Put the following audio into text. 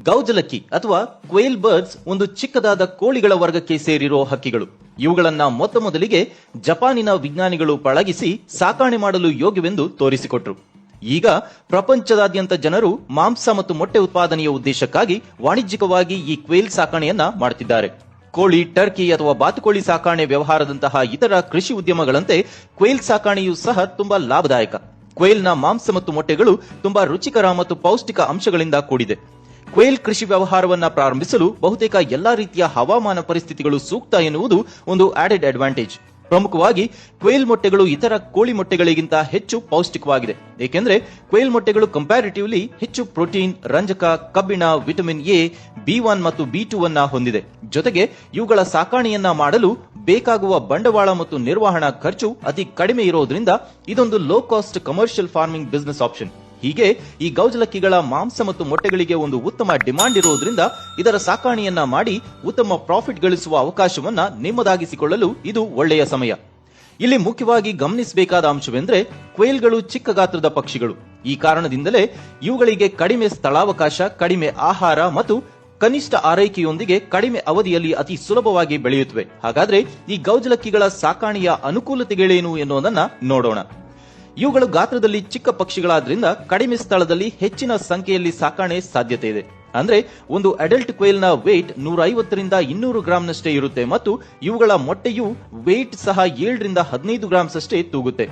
ಗೌಜಲಕ್ಕಿ ಅಥವಾ quail birds ಒಂದು ಚಿಕ್ಕದಾದ ಕೋಳಿಗಳ ವರ್ಗಕ್ಕೆ ಸೇರಿರೋ ಹಕ್ಕಿಗಳು. ಇವುಗಳನ್ನ ಮೊದಲಿಗೆ ಜಪಾನಿನ ವಿಜ್ಞಾನಿಗಳು ಪಳಗಿಸಿ ಸಾಕಾಣೆ ಮಾಡಲು ಯೋಗ್ಯವೆಂದು ತೋರಿಸಿಕೊಟ್ರು. ಈಗ ಪ್ರಪಂಚದಾದ್ಯಂತ ಜನರು ಮಾಂಸ ಮತ್ತು ಮೊಟ್ಟೆ ಉತ್ಪಾದನೆಯ ಉದ್ದೇಶಕ್ಕಾಗಿ ವಾಣಿಜ್ಯಿಕವಾಗಿ ಈ ಕ್ವೇಲ್ ಸಾಕಾಣೆಯನ್ನ ಮಾಡುತ್ತಿದ್ದಾರೆ. ಕೋಳಿ, ಟರ್ಕಿ ಅಥವಾ ಬಾತುಕೋಳಿ ಸಾಕಾಣೆ ವ್ಯವಹಾರದಂತಹ ಇತರ ಕೃಷಿ ಉದ್ಯಮಗಳಂತೆ ಕ್ವೇಲ್ ಸಾಕಾಣೆಯೂ ಸಹ ತುಂಬಾ ಲಾಭದಾಯಕ. ಕ್ವೇಲ್ನ ಮಾಂಸ ಮತ್ತು ಮೊಟ್ಟೆಗಳು ತುಂಬಾ ರುಚಿಕರ ಮತ್ತು ಪೌಷ್ಟಿಕ ಅಂಶಗಳಿಂದ ಕೂಡಿದೆ. ಕ್ವೇಲ್ ಕೃಷಿ ವ್ಯವಹಾರವನ್ನ ಪ್ರಾರಂಭಿಸಲು ಬಹುತೇಕ ಎಲ್ಲಾ ರೀತಿಯ ಹವಾಮಾನ ಪರಿಸ್ಥಿತಿಗಳು ಸೂಕ್ತ ಎನ್ನುವುದು ಒಂದು ಆಡೆಡ್ ಅಡ್ವಾಂಟೇಜ್. ಪ್ರಮುಖವಾಗಿ ಕ್ವೇಲ್ ಮೊಟ್ಟೆಗಳು ಇತರ ಕೋಳಿ ಮೊಟ್ಟೆಗಳಿಗಿಂತ ಹೆಚ್ಚು ಪೌಷ್ಟಿಕವಾಗಿದೆ, ಏಕೆಂದರೆ ಕ್ವೇಲ್ ಮೊಟ್ಟೆಗಳು ಕಂಪ್ಯಾರಿಟಿವ್ಲಿ ಹೆಚ್ಚು ಪ್ರೋಟೀನ್, ರಂಜಕ, ಕಬ್ಬಿಣ, ವಿಟಮಿನ್ ಎ, B1 ಮತ್ತು B2 ಅನ್ನ ಹೊಂದಿದೆ. ಜೊತೆಗೆ ಇವುಗಳ ಸಾಕಾಣೆಯನ್ನ ಮಾಡಲು ಬೇಕಾಗುವ ಬಂಡವಾಳ ಮತ್ತು ನಿರ್ವಹಣಾ ಖರ್ಚು ಅತಿ ಕಡಿಮೆ ಇರೋದ್ರಿಂದ ಇದೊಂದು low cost commercial farming business option. ಹೀಗೆ ಈ ಗೌಜಲಕ್ಕಿಗಳ ಮಾಂಸ ಮತ್ತು ಮೊಟ್ಟೆಗಳಿಗೆ ಒಂದು ಉತ್ತಮ ಡಿಮಾಂಡ್ ಇರುವುದರಿಂದ ಇದರ ಸಾಕಾಣೆಯನ್ನ ಮಾಡಿ ಉತ್ತಮ ಪ್ರಾಫಿಟ್ ಗಳಿಸುವ ಅವಕಾಶವನ್ನ ನಿಮ್ಮದಾಗಿಸಿಕೊಳ್ಳಲು ಇದು ಒಳ್ಳೆಯ ಸಮಯ. ಇಲ್ಲಿ ಮುಖ್ಯವಾಗಿ ಗಮನಿಸಬೇಕಾದ ಅಂಶವೆಂದರೆ ಕ್ವೇಲ್ಗಳು ಚಿಕ್ಕ ಗಾತ್ರದ ಪಕ್ಷಿಗಳು. ಈ ಕಾರಣದಿಂದಲೇ ಇವುಗಳಿಗೆ ಕಡಿಮೆ ಸ್ಥಳಾವಕಾಶ, ಕಡಿಮೆ ಆಹಾರ ಮತ್ತು ಕನಿಷ್ಠ ಆರೈಕೆಯೊಂದಿಗೆ ಕಡಿಮೆ ಅವಧಿಯಲ್ಲಿ ಅತಿ ಸುಲಭವಾಗಿ ಬೆಳೆಯುತ್ತವೆ. ಹಾಗಾದ್ರೆ ಈ ಗೌಜಲಕ್ಕಿಗಳ ಸಾಕಾಣೆಯ ಅನುಕೂಲತೆಗಳೇನು ಎನ್ನುವುದನ್ನ ನೋಡೋಣ. ಇವುಗಳು ಗಾತ್ರದಲ್ಲಿ ಚಿಕ್ಕ ಪಕ್ಷಿಗಳಾದ್ರಿಂದ ಕಡಿಮೆ ಸ್ಥಳದಲ್ಲಿ ಹೆಚ್ಚಿನ ಸಂಖ್ಯೆಯಲ್ಲಿ ಸಾಕಾಣೆ ಸಾಧ್ಯತೆ ಇದೆ. ಅಂದ್ರೆ ಒಂದು ಅಡಲ್ಟ್ ಕ್ವೇಲ್ ನ ವೇಟ್ 150 ರಿಂದ 200 ಗ್ರಾಂನಷ್ಟೇ ಇರುತ್ತೆ ಮತ್ತು ಇವುಗಳ ಮೊಟ್ಟೆಯು ವೇಟ್ ಸಹ 7 ರಿಂದ 15 ಗ್ರಾಂಸ್ ಅಷ್ಟೇ ತೂಗುತ್ತೆ.